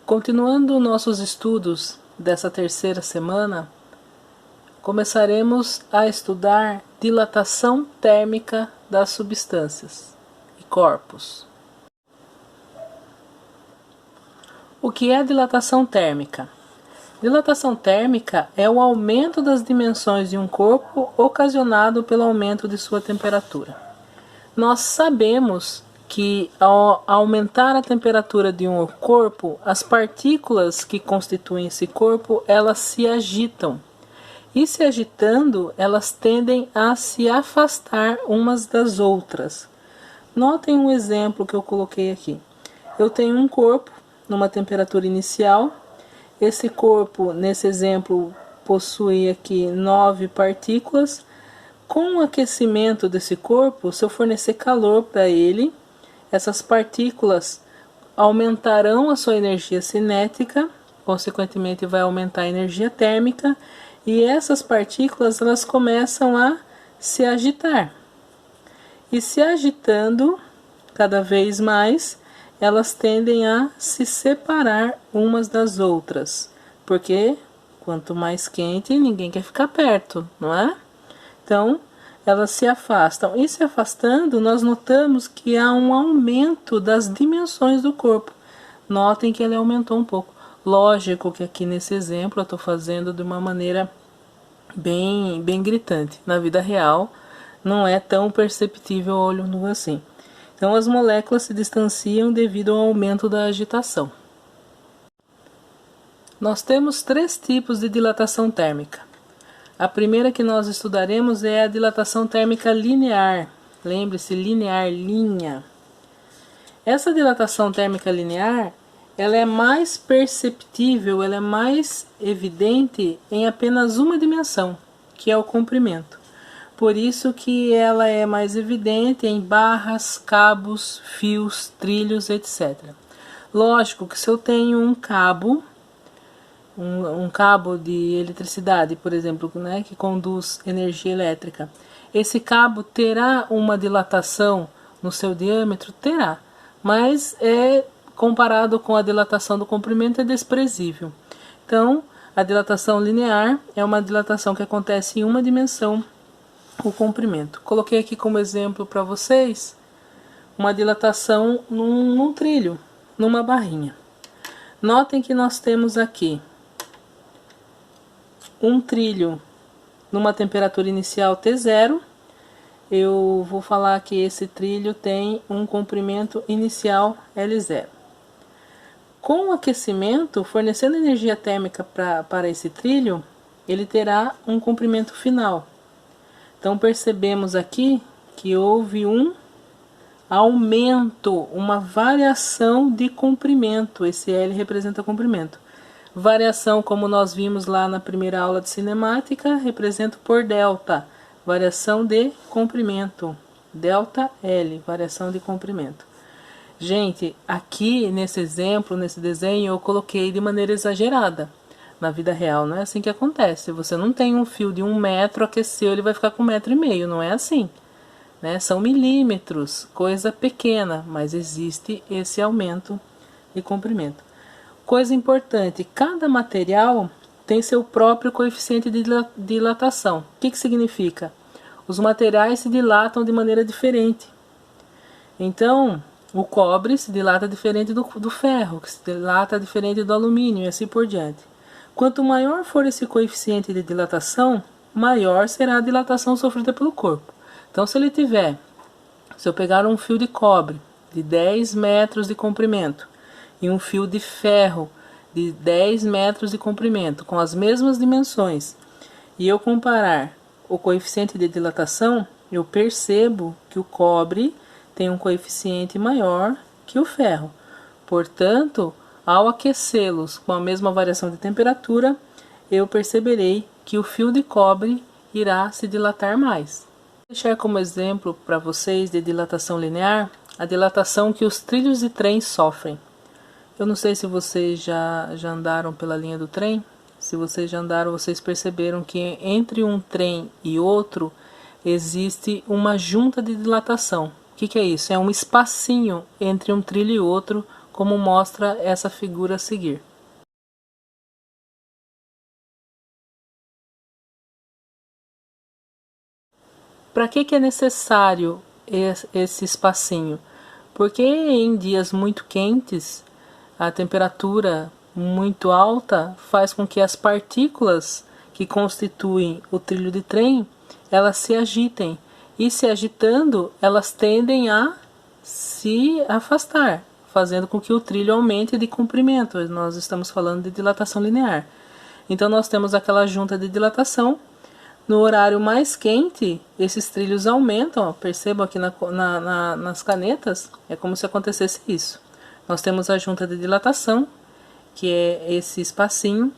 Continuando nossos estudos dessa terceira semana, começaremos a estudar dilatação térmica das substâncias e corpos. O que é dilatação térmica? Dilatação térmica é o aumento das dimensões de um corpo ocasionado pelo aumento de sua temperatura. Nós sabemos que ao aumentar a temperatura de um corpo, as partículas que constituem esse corpo, elas se agitam. E se agitando, elas tendem a se afastar umas das outras. Notem um exemplo que eu coloquei aqui. Eu tenho um corpo numa temperatura inicial. Esse corpo, nesse exemplo, possui aqui 9 partículas. Com o aquecimento desse corpo, se eu fornecer calor para ele, essas partículas aumentarão a sua energia cinética, consequentemente vai aumentar a energia térmica, e essas partículas elas começam a se agitar. E se agitando cada vez mais, elas tendem a se separar umas das outras, porque quanto mais quente, ninguém quer ficar perto, não é? Então, elas se afastam. E se afastando, nós notamos que há um aumento das dimensões do corpo. Notem que ele aumentou um pouco. Lógico que aqui nesse exemplo eu estou fazendo de uma maneira bem gritante. Na vida real, não é tão perceptível ao olho nu assim. Então, as moléculas se distanciam devido ao aumento da agitação. Nós temos 3 tipos de dilatação térmica. A primeira que nós estudaremos é a dilatação térmica linear. Lembre-se, linear, linha. Essa dilatação térmica linear, ela é mais perceptível, ela é mais evidente em apenas uma dimensão, que é o comprimento. Por isso que ela é mais evidente em barras, cabos, fios, trilhos, etc. Lógico que se eu tenho um cabo, um cabo de eletricidade, por exemplo, né, que conduz energia elétrica, esse cabo terá uma dilatação no seu diâmetro? Terá, mas comparado com a dilatação do comprimento é desprezível. Então, a dilatação linear é uma dilatação que acontece em uma dimensão, o comprimento. Coloquei aqui como exemplo para vocês uma dilatação num trilho, numa barrinha. Notem que nós temos aqui um trilho numa temperatura inicial T0. Eu vou falar que esse trilho tem um comprimento inicial L0. Com o aquecimento, fornecendo energia térmica para esse trilho, ele terá um comprimento final. Então percebemos aqui que houve um aumento, uma variação de comprimento. Esse L representa comprimento. Variação, como nós vimos lá na primeira aula de cinemática, represento por delta, variação de comprimento, delta L, variação de comprimento. Gente, aqui nesse exemplo, nesse desenho, eu coloquei de maneira exagerada. Na vida real não é assim que acontece. Você não tem um fio de 1 metro, aqueceu, ele vai ficar com 1,5 metro, não é assim, né? São milímetros, coisa pequena, mas existe esse aumento de comprimento. Coisa importante, cada material tem seu próprio coeficiente de dilatação. O que significa? Os materiais se dilatam de maneira diferente. Então, o cobre se dilata diferente do ferro, que se dilata diferente do alumínio e assim por diante. Quanto maior for esse coeficiente de dilatação, maior será a dilatação sofrida pelo corpo. Então, se eu pegar um fio de cobre de 10 metros de comprimento, e um fio de ferro de 10 metros de comprimento, com as mesmas dimensões, e eu comparar o coeficiente de dilatação, eu percebo que o cobre tem um coeficiente maior que o ferro. Portanto, ao aquecê-los com a mesma variação de temperatura, eu perceberei que o fio de cobre irá se dilatar mais. Vou deixar como exemplo para vocês de dilatação linear, a dilatação que os trilhos de trem sofrem. Eu não sei se vocês já andaram pela linha do trem. Se vocês já andaram, vocês perceberam que entre um trem e outro existe uma junta de dilatação. O que é isso? É um espacinho entre um trilho e outro como mostra essa figura a seguir. Para que é necessário esse espacinho? Porque em dias muito quentes, a temperatura muito alta faz com que as partículas que constituem o trilho de trem, elas se agitem. E se agitando, elas tendem a se afastar, fazendo com que o trilho aumente de comprimento. Nós estamos falando de dilatação linear. Então nós temos aquela junta de dilatação. No horário mais quente, esses trilhos aumentam. Ó, percebam aqui nas canetas, é como se acontecesse isso. Nós temos a junta de dilatação, que é esse espacinho.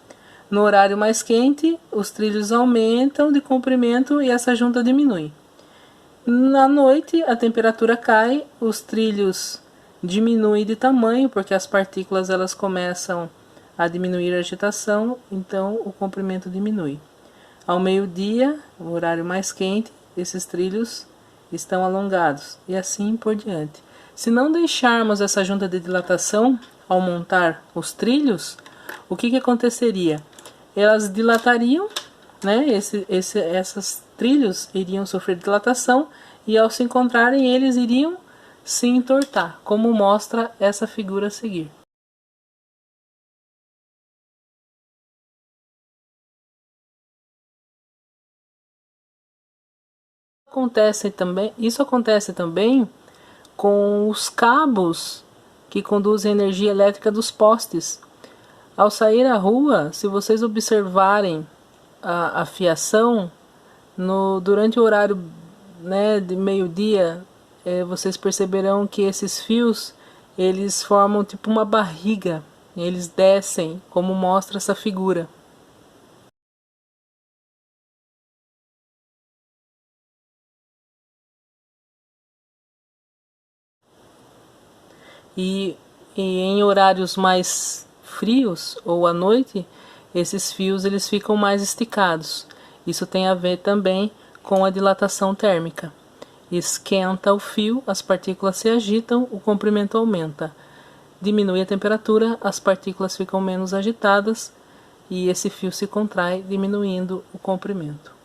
No horário mais quente, os trilhos aumentam de comprimento e essa junta diminui. Na noite, a temperatura cai, os trilhos diminuem de tamanho, porque as partículas elas começam a diminuir a agitação, então o comprimento diminui. Ao meio-dia, o horário mais quente, esses trilhos estão alongados e assim por diante. Se não deixarmos essa junta de dilatação ao montar os trilhos, o que aconteceria? Elas dilatariam, né? Esses trilhos iriam sofrer dilatação e ao se encontrarem eles iriam se entortar, como mostra essa figura a seguir. Isso acontece também com os cabos que conduzem a energia elétrica dos postes. Ao sair à rua, se vocês observarem a fiação, durante o horário, né, de meio-dia, vocês perceberão que esses fios eles formam tipo uma barriga, eles descem, como mostra essa figura. E em horários mais frios ou à noite, esses fios eles ficam mais esticados. Isso tem a ver também com a dilatação térmica. Esquenta o fio, as partículas se agitam, o comprimento aumenta. Diminui a temperatura, as partículas ficam menos agitadas e esse fio se contrai, diminuindo o comprimento.